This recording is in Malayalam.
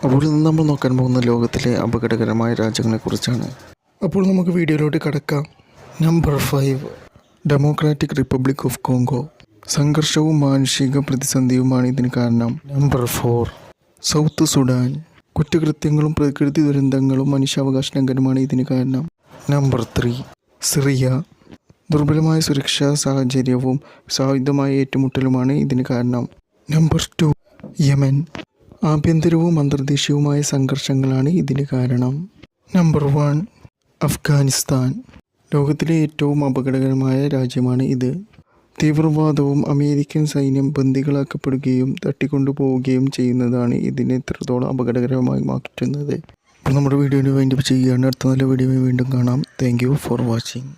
അപ്പോൾ ഇന്ന് നമ്മൾ നോക്കാൻ പോകുന്ന ലോകത്തിലെ അപകടകരമായ രാജ്യങ്ങളെക്കുറിച്ചാണ്. അപ്പോൾ നമുക്ക് വീഡിയോയിലോട്ട് കടക്കാം. Number 5, Democratic Republic of Congo. സംഘർഷവും മാനുഷിക പ്രതിസന്ധിയുമാണ് ഇതിന് കാരണം. Number 4, South Sudan. കുറ്റകൃത്യങ്ങളും പ്രകൃതി ദുരന്തങ്ങളും മനുഷ്യാവകാശ ലംഘനമാണ് ഇതിന് കാരണം. Number 3, Syria. ദുർബലമായ സുരക്ഷാ സാഹചര്യവും സായുധമായ ഏറ്റുമുട്ടലുമാണ് ഇതിന് കാരണം. Number 2, Yemen. ആഭ്യന്തരവും അന്തർദേശീയവുമായ സംഘർഷങ്ങളാണ് ഇതിന് കാരണം. നമ്പർ 1, അഫ്ഗാനിസ്ഥാൻ. ലോകത്തിലെ ഏറ്റവും അപകടകരമായ രാജ്യമാണ് ഇത്. തീവ്രവാദവും അമേരിക്കൻ സൈന്യം ബന്ദികളാക്കപ്പെടുകയും തട്ടിക്കൊണ്ടുപോവുകയും ചെയ്യുന്നതാണ് ഇതിനെ എത്രത്തോളം അപകടകരമായി മാറ്റുന്നത്. അപ്പോൾ നമ്മുടെ വീഡിയോയിൽ വൈൻഡപ്പ് ചെയ്യുകയാണ്. അടുത്ത നല്ല വീഡിയോയിൽ വീണ്ടും കാണാം. Thank you for watching.